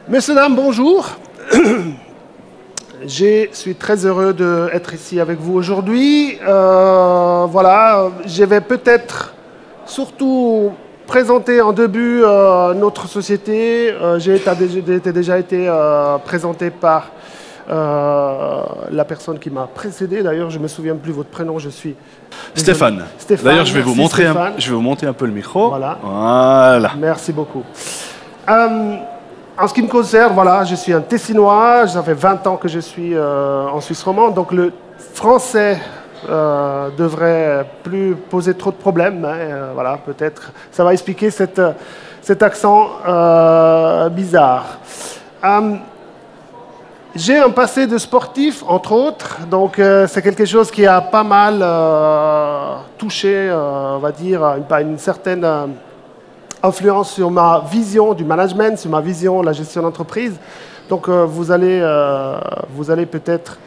Messieurs, dames, bonjour. Je suis très heureux d'être ici avec vous aujourd'hui. Voilà, je vais peut-être surtout présenter en début notre société. J'ai déjà été présenté par la personne qui m'a précédé. D'ailleurs, je ne me souviens plus votre prénom, je suis... Stéphane. Stéphane. D'ailleurs, je vais vous monter un peu le micro. Voilà. Voilà. Merci beaucoup. En ce qui me concerne, voilà, je suis un Tessinois, ça fait 20 ans que je suis en Suisse romande, donc le français devrait plus poser trop de problèmes. Voilà, peut-être, ça va expliquer cet accent bizarre. J'ai un passé de sportif, entre autres, donc c'est quelque chose qui a pas mal touché, on va dire, une certaine... influence sur ma vision du management, sur ma vision de la gestion d'entreprise. Donc vous allez peut-être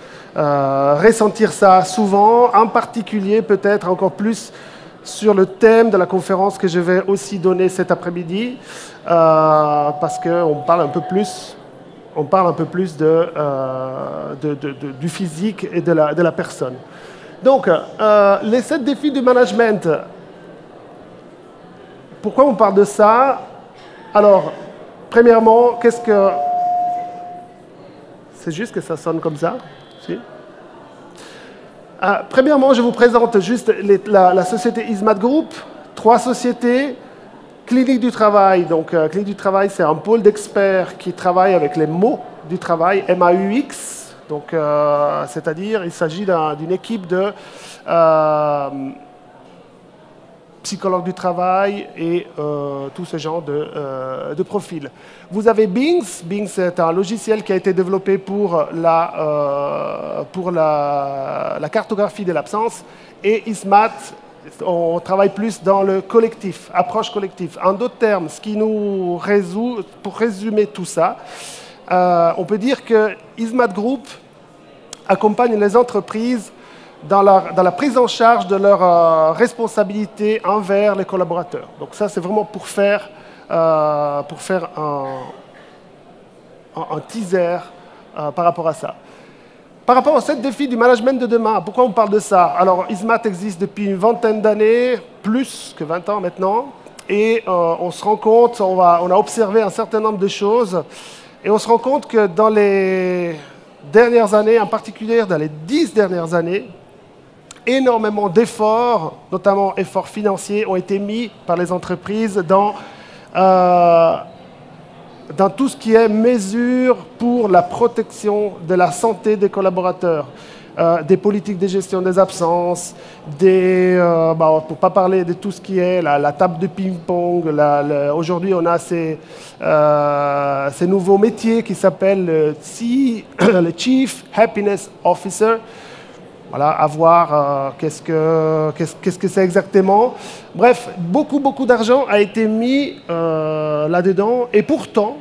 ressentir ça souvent, en particulier peut-être encore plus sur le thème de la conférence que je vais aussi donner cet après-midi, parce qu'on parle un peu plus, du physique et de la personne. Donc, les 7 défis du management. Pourquoi on parle de ça? Alors, premièrement, qu'est-ce que... C'est juste que ça sonne comme ça? Si. Premièrement, je vous présente juste la société Ismat Group. 3 sociétés. Clinique du travail. Donc, Clinique du travail, c'est un pôle d'experts qui travaille avec les mots du travail, MAUX. Donc, c'est-à-dire, il s'agit d'une équipe de... psychologue du travail et tout ce genre de profil. Vous avez Bings. Bings, c'est un logiciel qui a été développé pour la cartographie de l'absence. Et Ismat, on travaille plus dans le collectif, approche collective. En d'autres termes, ce qui nous résout, pour résumer tout ça, on peut dire que Ismat Group accompagne les entreprises dans la prise en charge de leurs responsabilités envers les collaborateurs. Donc ça, c'est vraiment pour faire un teaser par rapport à ça. Par rapport aux 7 défis du management de demain, pourquoi on parle de ça? Alors, Ismat existe depuis une vingtaine d'années, plus que 20 ans maintenant, et on se rend compte, on a observé un certain nombre de choses, et on se rend compte que dans les dernières années, en particulier dans les 10 dernières années, énormément d'efforts, notamment efforts financiers, ont été mis par les entreprises dans tout ce qui est mesures pour la protection de la santé des collaborateurs, des politiques de gestion des absences, pour ne pas parler de tout ce qui est la table de ping-pong. Aujourd'hui, on a ces nouveaux métiers qui s'appellent le Chief Happiness Officer. Voilà, à voir qu'est-ce que c'est exactement. Bref, beaucoup d'argent a été mis là-dedans. Et pourtant,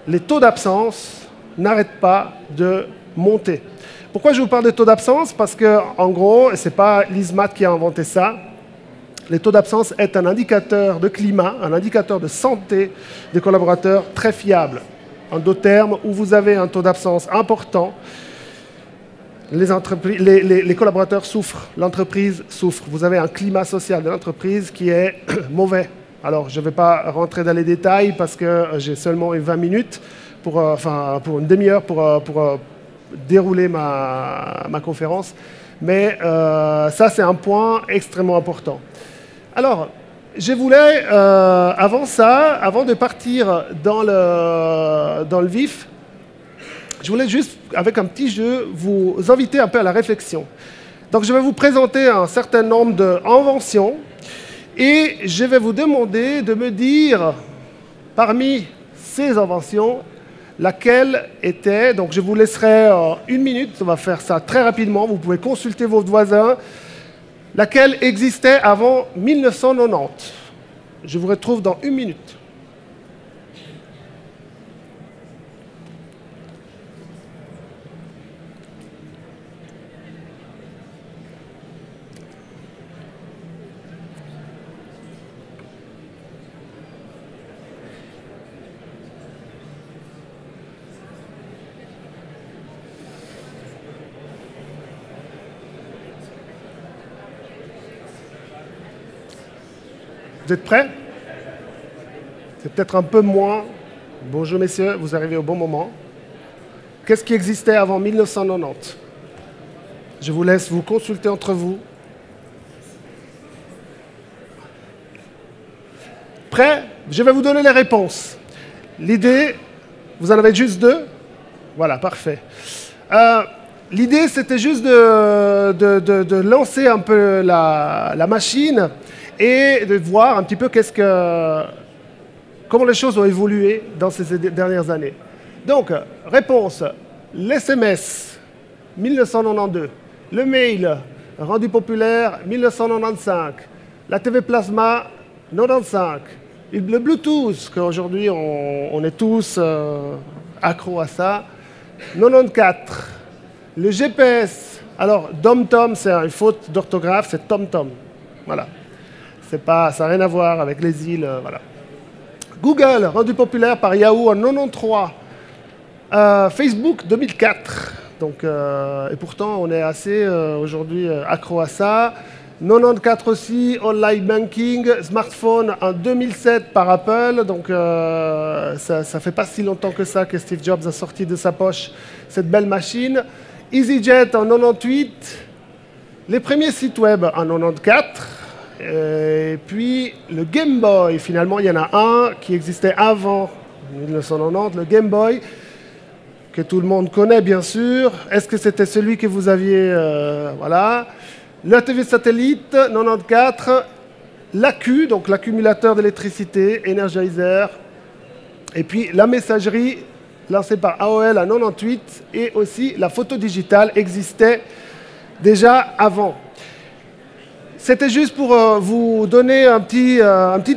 les taux d'absence n'arrêtent pas de monter. Pourquoi je vous parle de taux d'absence? Parce qu'en gros, ce n'est pas l'Ismat qui a inventé ça. Les taux d'absence est un indicateur de climat, un indicateur de santé des collaborateurs très fiable. En d'autres termes, où vous avez un taux d'absence important, les collaborateurs souffrent, l'entreprise souffre. Vous avez un climat social de l'entreprise qui est mauvais. Alors, je ne vais pas rentrer dans les détails parce que j'ai seulement 20 minutes, pour une demi-heure pour dérouler ma conférence. Mais ça, c'est un point extrêmement important. Alors, je voulais, avant de partir dans le vif, je voulais juste, avec un petit jeu, vous inviter un peu à la réflexion. Donc, je vais vous présenter un certain nombre d'inventions et je vais vous demander de me dire, parmi ces inventions, laquelle était... Donc, je vous laisserai 1 minute, on va faire ça très rapidement, vous pouvez consulter vos voisins. Laquelle existait avant 1990. Je vous retrouve dans 1 minute. Vous êtes prêts? C'est peut-être un peu moins. Bonjour messieurs, vous arrivez au bon moment. Qu'est-ce qui existait avant 1990? Je vous laisse vous consulter entre vous. Prêts? Je vais vous donner les réponses. L'idée, vous en avez juste 2? Voilà, parfait. L'idée, c'était juste de lancer un peu la machine et de voir un petit peu comment les choses ont évolué dans ces dernières années. Donc, réponse, l'SMS, 1992. Le mail, rendu populaire, 1995. La TV Plasma, 95. Le Bluetooth, qu'aujourd'hui on est tous accros à ça, 94. Le GPS, alors DomTom, c'est une faute d'orthographe, c'est TomTom. Voilà. Ça n'a rien à voir avec les îles, voilà. Google, rendu populaire par Yahoo en 93. Facebook, 2004. Donc, et pourtant, on est assez aujourd'hui accro à ça. 94 aussi, online banking, smartphone en 2007 par Apple. Donc, ça ne fait pas si longtemps que ça que Steve Jobs a sorti de sa poche cette belle machine. EasyJet en 98. Les premiers sites web en 94. Et puis, le Game Boy. Finalement, il y en a un qui existait avant 1990, le Game Boy, que tout le monde connaît, bien sûr. Est-ce que c'était celui que vous aviez voilà. La TV satellite, 94. L'AQ, donc l'accumulateur d'électricité, Energizer. Et puis, la messagerie, lancée par AOL en 98. Et aussi, la photo digitale existait déjà avant. C'était juste pour vous donner un petit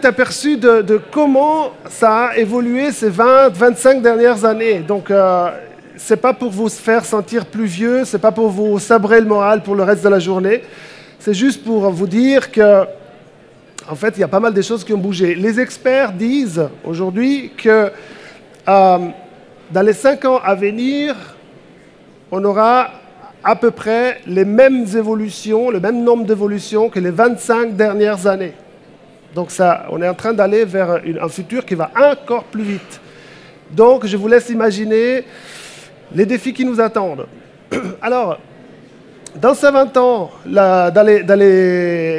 aperçu de comment ça a évolué ces 20-25 dernières années. Donc, ce n'est pas pour vous faire sentir plus vieux, ce n'est pas pour vous sabrer le moral pour le reste de la journée. C'est juste pour vous dire que, en fait, il y a pas mal de choses qui ont bougé. Les experts disent aujourd'hui que dans les 5 ans à venir, on aura à peu près les mêmes évolutions, le même nombre d'évolutions que les 25 dernières années. Donc ça, on est en train d'aller vers un futur qui va encore plus vite. Donc je vous laisse imaginer les défis qui nous attendent. Alors, dans ces 20 ans,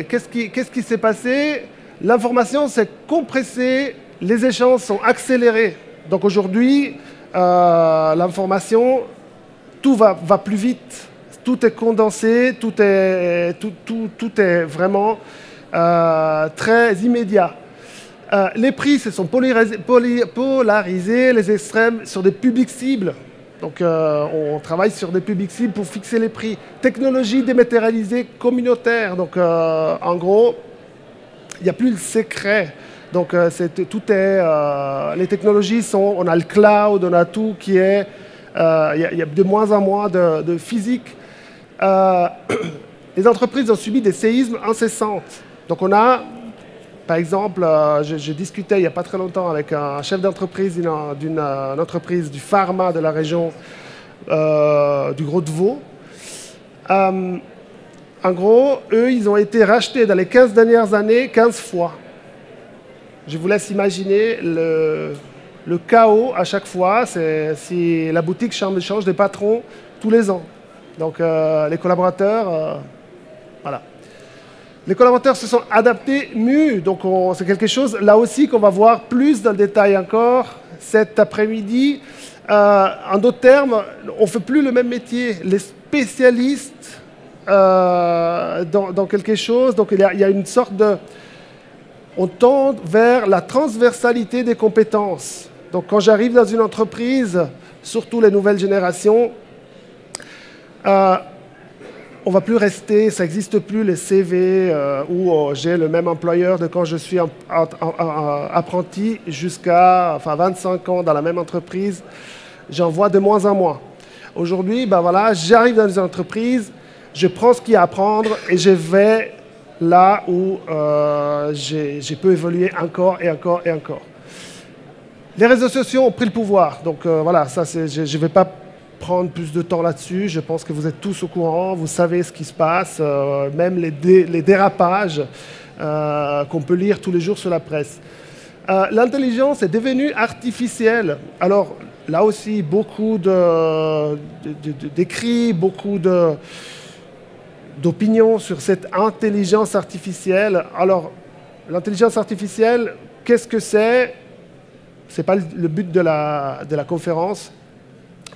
qu'est-ce qui s'est passé? L'information s'est compressée, les échanges sont accélérés. Donc aujourd'hui, l'information, tout va plus vite. Tout est condensé, tout est vraiment très immédiat. Les prix se sont polarisés, les extrêmes sur des publics cibles. Donc on travaille sur des publics cibles pour fixer les prix. Technologie dématérialisée communautaire. Donc en gros, il n'y a plus le secret. Donc les technologies sont, on a le cloud, on a tout qui est, il y a de moins en moins de physique. Les entreprises ont subi des séismes incessants. Donc on a, par exemple, je discutais il n'y a pas très longtemps avec un chef d'entreprise d'une entreprise du pharma de la région du Gros-de-Vaud. En gros, eux, ils ont été rachetés dans les 15 dernières années 15 fois. Je vous laisse imaginer le chaos à chaque fois. Si la boutique change des patrons tous les ans. Donc les collaborateurs, voilà. Les collaborateurs se sont adaptés mieux. Donc c'est quelque chose, là aussi, qu'on va voir plus dans le détail encore cet après-midi. En d'autres termes, on ne fait plus le même métier. Les spécialistes dans quelque chose, donc il y a une sorte de... On tend vers la transversalité des compétences. Donc quand j'arrive dans une entreprise, surtout les nouvelles générations, on ne va plus rester, ça n'existe plus les CV où j'ai le même employeur de quand je suis apprenti jusqu'à 25 ans dans la même entreprise. J'en vois de moins en moins. Aujourd'hui, voilà, j'arrive dans une entreprise, je prends ce qu'il y a à apprendre et je vais là où je peux évoluer encore et encore et encore. Les réseaux sociaux ont pris le pouvoir. Donc voilà, ça, je ne vais pas prendre plus de temps là-dessus. Je pense que vous êtes tous au courant, vous savez ce qui se passe, même les dérapages qu'on peut lire tous les jours sur la presse. L'intelligence est devenue artificielle. Alors, là aussi, beaucoup d'écrits, beaucoup d'opinions sur cette intelligence artificielle. Alors, l'intelligence artificielle, qu'est-ce que c'est? Ce n'est pas le but de la conférence.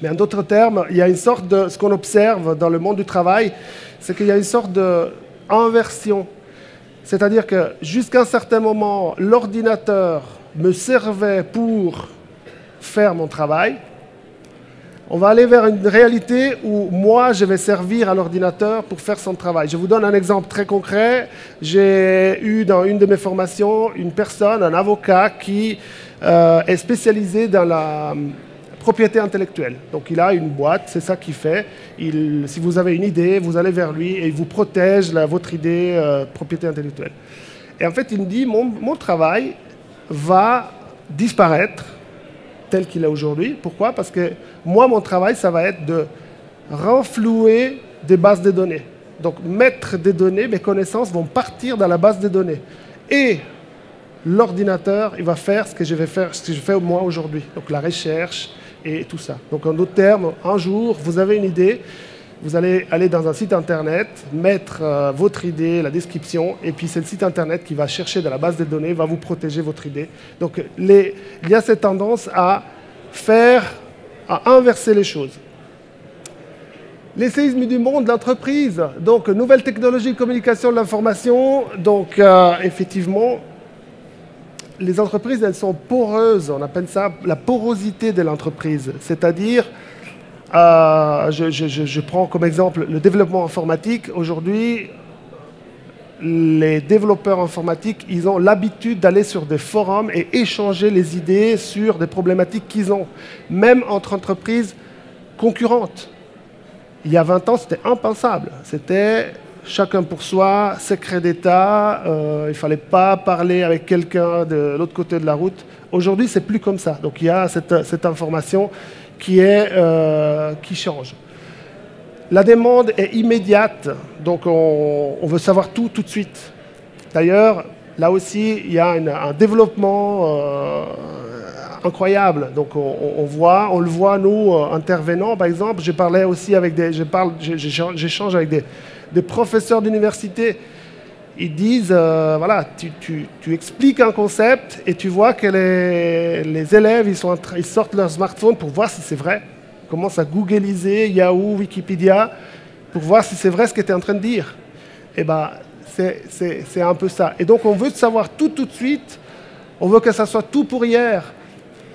Mais en d'autres termes, il y a une sorte de... Ce qu'on observe dans le monde du travail, c'est qu'il y a une sorte d'inversion. C'est-à-dire que jusqu'à un certain moment, l'ordinateur me servait pour faire mon travail. On va aller vers une réalité où moi, je vais servir à l'ordinateur pour faire son travail. Je vous donne un exemple très concret. J'ai eu dans une de mes formations une personne, un avocat, qui est spécialisé dans la propriété intellectuelle. Donc il a une boîte, c'est ça qu'il fait. Si vous avez une idée, vous allez vers lui et il vous protège votre idée propriété intellectuelle. Et en fait, il me dit, mon travail va disparaître tel qu'il est aujourd'hui. Pourquoi? Parce que moi, mon travail, ça va être de renflouer des bases de données. Donc mettre des données, mes connaissances vont partir dans la base de données. Et l'ordinateur, il va faire ce que je fais moi aujourd'hui. Donc la recherche et tout ça. Donc en d'autres termes, un jour, vous avez une idée, vous allez aller dans un site internet, mettre votre idée, la description, et puis c'est le site internet qui va chercher dans la base de données, va vous protéger votre idée. Donc il y a cette tendance à inverser les choses. Les séismes du monde, l'entreprise, donc nouvelles technologies de communication de l'information, donc effectivement, les entreprises, elles sont poreuses, on appelle ça la porosité de l'entreprise, c'est-à-dire, je prends comme exemple le développement informatique. Aujourd'hui, les développeurs informatiques, ils ont l'habitude d'aller sur des forums et échanger les idées sur des problématiques qu'ils ont, même entre entreprises concurrentes. Il y a 20 ans, c'était impensable. C'était chacun pour soi, secret d'État, il ne fallait pas parler avec quelqu'un de l'autre côté de la route. Aujourd'hui, c'est plus comme ça. Donc il y a cette information qui change. La demande est immédiate, donc on veut savoir tout de suite. D'ailleurs, là aussi, il y a un développement incroyable. Donc on le voit, nous, intervenants, par exemple. J'échange avec des professeurs d'université. Ils disent, voilà, tu expliques un concept et tu vois que les élèves, ils sortent leur smartphone pour voir si c'est vrai. Ils commencent à googliser Yahoo, Wikipédia, pour voir si c'est vrai ce que tu es en train de dire. Eh bien, c'est un peu ça. Et donc, on veut savoir tout de suite. On veut que ça soit tout pour hier.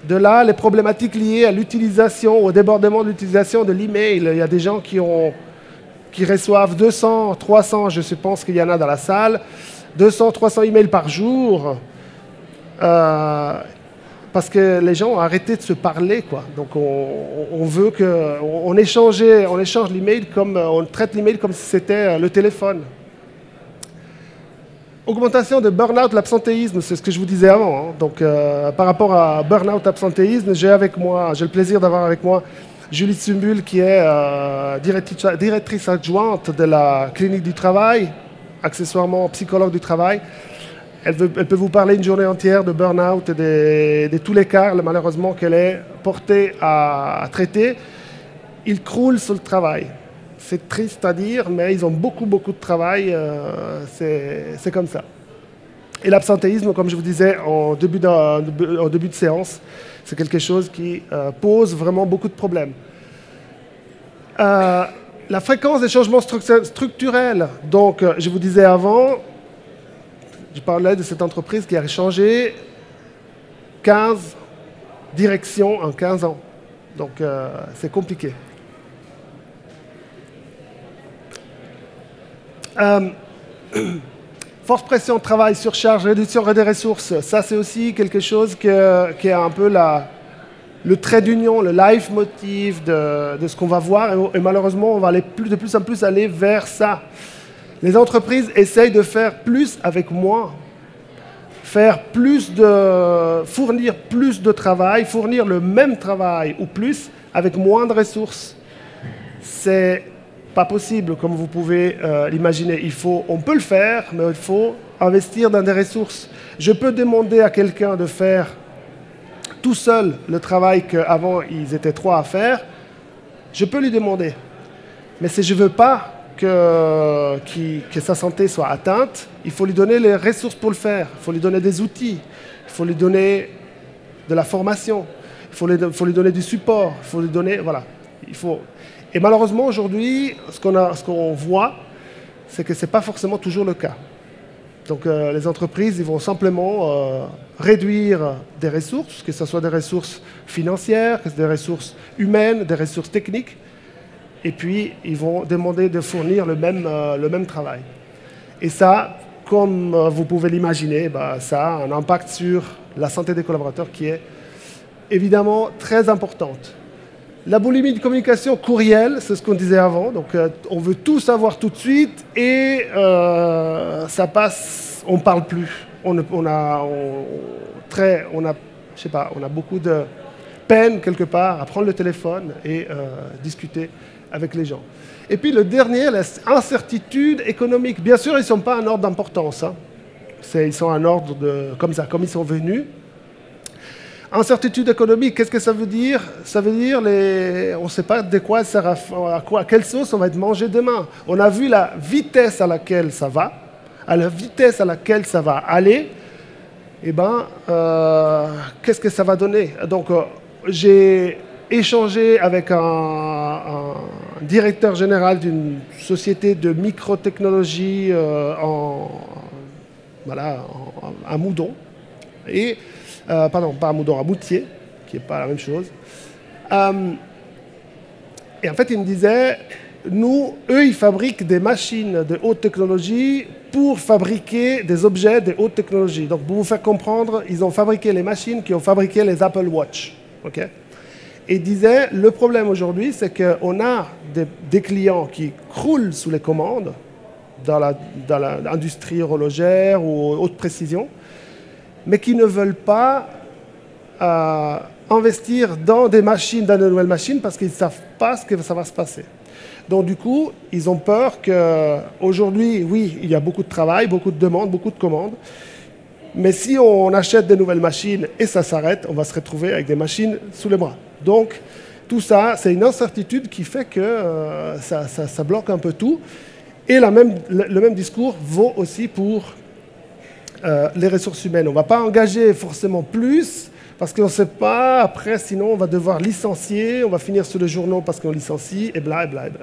De là, les problématiques liées à l'utilisation, au débordement de l'utilisation de l'email. Il y a des gens qui reçoivent 200, 300, je pense qu'il y en a dans la salle, 200, 300 emails par jour, parce que les gens ont arrêté de se parler, quoi. Donc on veut on échange l'email comme on traite l'email comme si c'était le téléphone. Augmentation de burn-out, l'absentéisme, c'est ce que je vous disais avant. Hein. Donc par rapport à burn-out, absentéisme, j'ai le plaisir d'avoir avec moi Julie Tsumbul, qui est directrice adjointe de la clinique du travail, accessoirement psychologue du travail. Elle peut vous parler une journée entière de burn-out et de tous les cas, malheureusement, qu'elle est portée à traiter. Ils croulent sur le travail. C'est triste à dire, mais ils ont beaucoup de travail. C'est comme ça. Et l'absentéisme, comme je vous disais en début de séance, c'est quelque chose qui pose vraiment beaucoup de problèmes. La fréquence des changements structurels. Donc, je vous disais avant, je parlais de cette entreprise qui a changé 15 directions en 15 ans. Donc, c'est compliqué. Force pression, travail, surcharge, réduction des ressources, ça c'est aussi quelque chose qui est un peu le trait d'union, le leitmotiv de ce qu'on va voir, et malheureusement on va aller de plus en plus aller vers ça. Les entreprises essayent de faire plus avec moins, fournir plus de travail, fournir le même travail ou plus avec moins de ressources. C'est pas possible, comme vous pouvez l'imaginer. On peut le faire, mais il faut investir dans des ressources. Je peux demander à quelqu'un de faire tout seul le travail qu'avant ils étaient 3 à faire. Je peux lui demander. Mais si je ne veux pas que sa santé soit atteinte, il faut lui donner les ressources pour le faire. Il faut lui donner des outils. Il faut lui donner de la formation. Il faut lui donner du support. Il faut lui donner... Voilà. Et malheureusement, aujourd'hui, ce qu'on voit, c'est que ce n'est pas forcément toujours le cas. Donc les entreprises, ils vont simplement réduire des ressources, que ce soit des ressources financières, des ressources humaines, des ressources techniques, et puis ils vont demander de fournir le même travail. Et ça, comme vous pouvez l'imaginer, ça a un impact sur la santé des collaborateurs qui est évidemment très importante. La boulimie de communication courriel, c'est ce qu'on disait avant. Donc, on veut tout savoir tout de suite et ça passe, on ne parle plus. On a beaucoup de peine quelque part à prendre le téléphone et discuter avec les gens. Et puis le dernier, l'incertitude économique. Bien sûr, ils ne sont pas en ordre d'importance. Hein. Ils sont en ordre comme ça, comme ils sont venus. Incertitude économique, qu'est-ce que ça veut dire? Ça veut dire on ne sait pas de quoi à quelle sauce on va être mangé demain. On a vu la vitesse à laquelle ça va, à la vitesse à laquelle ça va aller. Eh bien, qu'est-ce que ça va donner? Donc, j'ai échangé avec un directeur général d'une société de microtechnologie à Moudon. Pardon, pas à Moudon, à Moutier, qui n'est pas la même chose. Et en fait, il me disait, eux, ils fabriquent des machines de haute technologie pour fabriquer des objets de haute technologie. Donc, pour vous faire comprendre, ils ont fabriqué les machines qui ont fabriqué les Apple Watch. Okay? Et il disait, le problème aujourd'hui, c'est qu'on a des clients qui croulent sous les commandes dans l'industrie horlogère ou haute précision, mais qui ne veulent pas investir dans des nouvelles machines parce qu'ils ne savent pas ce que ça va se passer. Donc du coup, ils ont peur qu'aujourd'hui, oui, il y a beaucoup de travail, beaucoup de demandes, beaucoup de commandes, mais si on achète des nouvelles machines et ça s'arrête, on va se retrouver avec des machines sous les bras. Donc tout ça, c'est une incertitude qui fait que ça bloque un peu tout. Et le même discours vaut aussi pour les ressources humaines. On ne va pas engager forcément plus parce qu'on ne sait pas, après, sinon on va devoir licencier, on va finir sur les journaux parce qu'on licencie, et bla, et bla, et bla.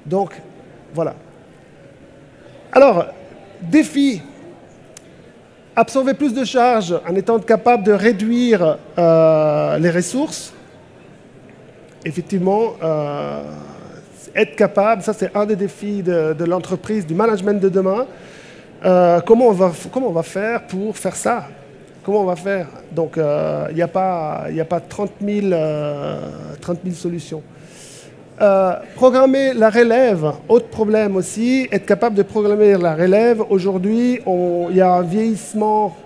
Donc, voilà. Alors, défi, absorber plus de charges en étant capable de réduire les ressources. Effectivement, être capable, ça c'est un des défis de l'entreprise, du management de demain. Comment on va faire pour faire ça? Comment on va faire? Donc, il n'y a pas 30 000 solutions. Programmer la relève, autre problème aussi, être capable de programmer la relève. Aujourd'hui, il y a un vieillissement,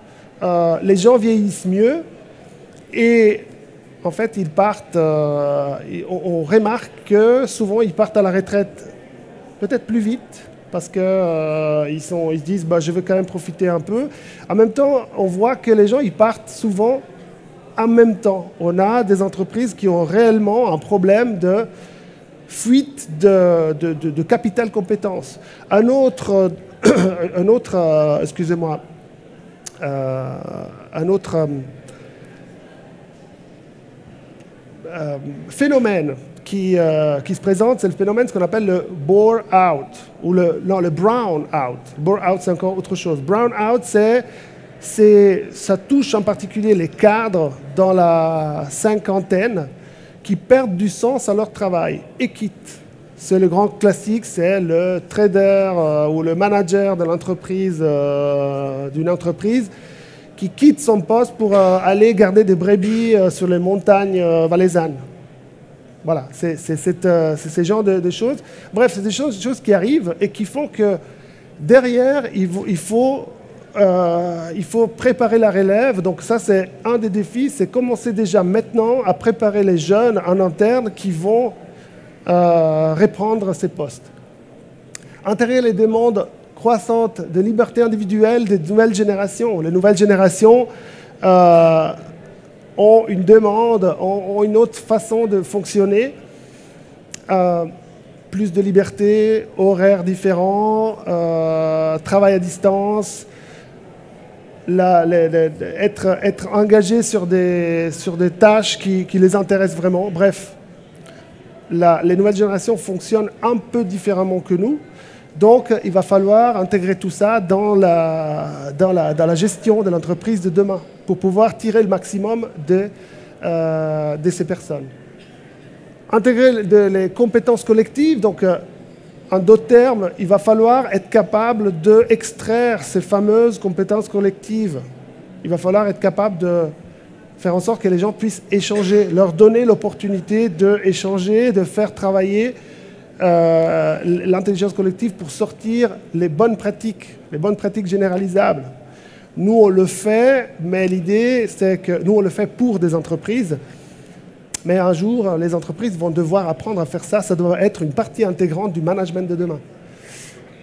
les gens vieillissent mieux et en fait, ils partent, on remarque que souvent ils partent à la retraite peut-être plus vite, parce qu'ils se disent je veux quand même profiter un peu. En même temps, on voit que les gens ils partent souvent en même temps. On a des entreprises qui ont réellement un problème de fuite de capital compétences. Un autre phénomène qui se présente, c'est le phénomène, ce qu'on appelle le bore-out, ou le brown-out. Bore-out, c'est encore autre chose. Brown-out, ça touche en particulier les cadres dans la cinquantaine qui perdent du sens à leur travail et quittent. C'est le grand classique, c'est le trader ou le manager de l'entreprise, d'une entreprise qui quitte son poste pour aller garder des brebis sur les montagnes valaisannes. Voilà, c'est ces genres de choses. Bref, c'est des choses qui arrivent et qui font que derrière, il faut préparer la relève. Donc ça, c'est un des défis, c'est commencer déjà maintenant à préparer les jeunes en interne qui vont reprendre ces postes. Intégrer les demandes croissante de liberté individuelle des nouvelles générations. Les nouvelles générations ont une demande, ont une autre façon de fonctionner. Plus de liberté, horaires différents, travail à distance, être engagé sur des tâches qui les intéressent vraiment. Bref, les nouvelles générations fonctionnent un peu différemment que nous. Donc, il va falloir intégrer tout ça dans la gestion de l'entreprise de demain pour pouvoir tirer le maximum de ces personnes. Intégrer les compétences collectives, donc en d'autres termes, il va falloir être capable d'extraire ces fameuses compétences collectives. Il va falloir être capable de faire en sorte que les gens puissent échanger, leur donner l'opportunité d'échanger, de faire travailler l'intelligence collective pour sortir les bonnes pratiques généralisables. Nous, on le fait, mais l'idée, c'est que nous, on le fait pour des entreprises. Mais un jour, les entreprises vont devoir apprendre à faire ça. Ça doit être une partie intégrante du management de demain.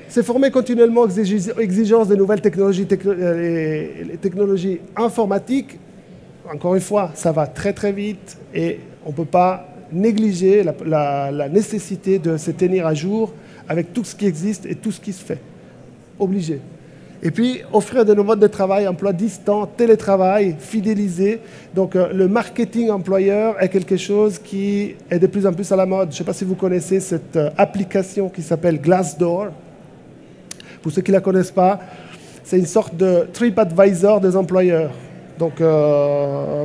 C'est former continuellement aux exigences des nouvelles technologies, les technologies informatiques. Encore une fois, ça va très très vite et on ne peut pas négliger la nécessité de se tenir à jour avec tout ce qui existe et tout ce qui se fait. Obligé. Et puis, offrir de nouveaux modes de travail, emploi distant, télétravail, fidélisé. Donc, le marketing employeur est quelque chose qui est de plus en plus à la mode. Je ne sais pas si vous connaissez cette application qui s'appelle Glassdoor. Pour ceux qui ne la connaissent pas, c'est une sorte de TripAdvisor des employeurs. Donc,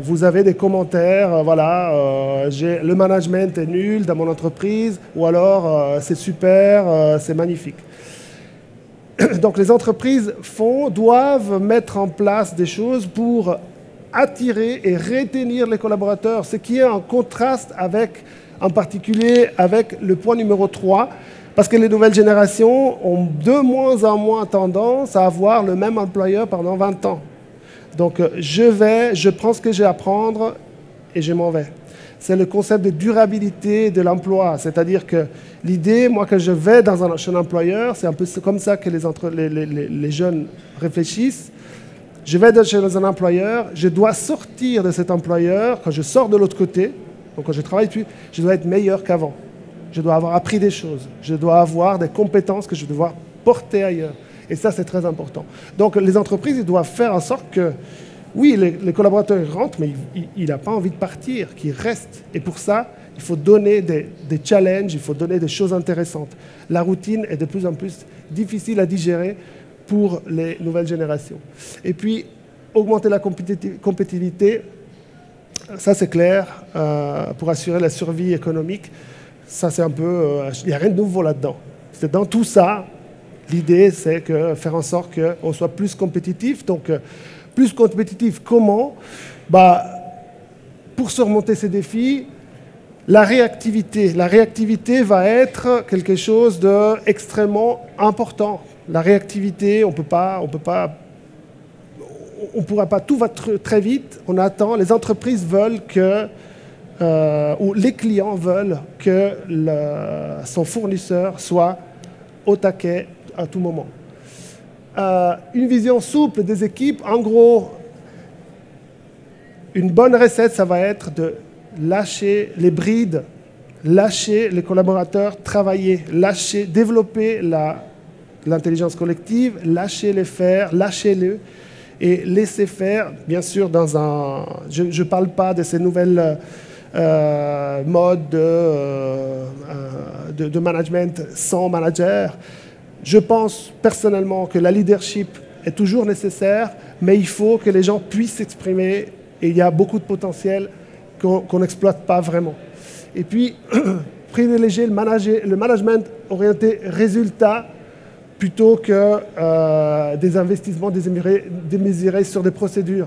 vous avez des commentaires, le management est nul dans mon entreprise, ou alors c'est super, c'est magnifique. Donc les entreprises doivent mettre en place des choses pour attirer et retenir les collaborateurs, ce qui est en contraste en particulier avec le point numéro 3, parce que les nouvelles générations ont de moins en moins tendance à avoir le même employeur pendant 20 ans. Donc je prends ce que j'ai à prendre et je m'en vais. C'est le concept de durabilité de l'emploi. C'est-à-dire que l'idée, moi, que je vais chez un employeur, c'est un peu comme ça que les jeunes réfléchissent. Je vais chez un employeur, je dois sortir de cet employeur, quand je sors de l'autre côté, donc quand je travaille plus, je dois être meilleur qu'avant. Je dois avoir appris des choses. Je dois avoir des compétences que je dois porter ailleurs. Et ça, c'est très important. Donc les entreprises, ils doivent faire en sorte que oui, les collaborateurs rentrent, mais il n'a pas envie de partir, qu'il reste. Et pour ça, il faut donner des challenges, il faut donner des choses intéressantes. La routine est de plus en plus difficile à digérer pour les nouvelles générations. Et puis, augmenter la compétitivité, ça c'est clair, pour assurer la survie économique. Ça c'est un peu... il n'y a rien de nouveau là-dedans. C'est dans tout ça, l'idée c'est faire en sorte qu'on soit plus compétitif. Donc, plus compétitif, comment ? Pour surmonter ces défis, la réactivité. La réactivité va être quelque chose d'extrêmement important. La réactivité, on pourra pas, tout va très vite, on attend, les entreprises veulent ou les clients veulent que son fournisseur soit au taquet à tout moment. Une vision souple des équipes, en gros, une bonne recette, ça va être de lâcher les brides, lâcher les collaborateurs, travailler, développer l'intelligence collective, lâcher les faire, lâchez-le et laisser faire, bien sûr, je ne parle pas de ces nouvelles modes de management sans manager. Je pense personnellement que la leadership est toujours nécessaire, mais il faut que les gens puissent s'exprimer et il y a beaucoup de potentiel qu'on n'exploite pas vraiment. Et puis, privilégier le management orienté résultat plutôt que des investissements démesurés sur des procédures.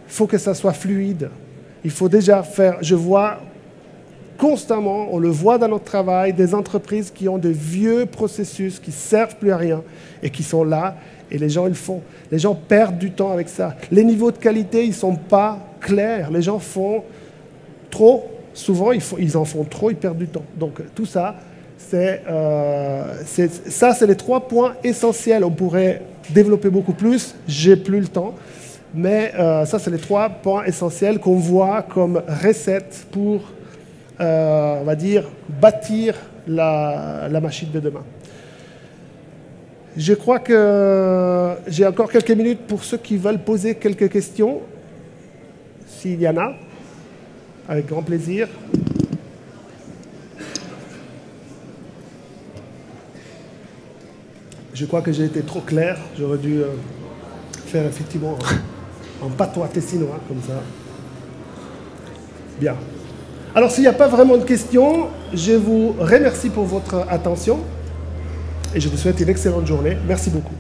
Il faut que ça soit fluide. Il faut déjà faire, je vois constamment, on le voit dans notre travail, des entreprises qui ont de vieux processus qui ne servent plus à rien et qui sont là et les gens ils le font. Les gens perdent du temps avec ça. Les niveaux de qualité, ils ne sont pas clairs. Les gens font trop, souvent ils en font trop, ils perdent du temps. Donc tout ça, Ça, c'est les 3 points essentiels. On pourrait développer beaucoup plus, j'ai plus le temps. Mais ça, c'est les 3 points essentiels qu'on voit comme recette pour, on va dire, bâtir la machine de demain. Je crois que j'ai encore quelques minutes pour ceux qui veulent poser quelques questions. S'il y en a, avec grand plaisir. Je crois que j'ai été trop clair. J'aurais dû faire effectivement en patois tessinois, comme ça. Bien. Alors, s'il n'y a pas vraiment de questions, je vous remercie pour votre attention et je vous souhaite une excellente journée. Merci beaucoup.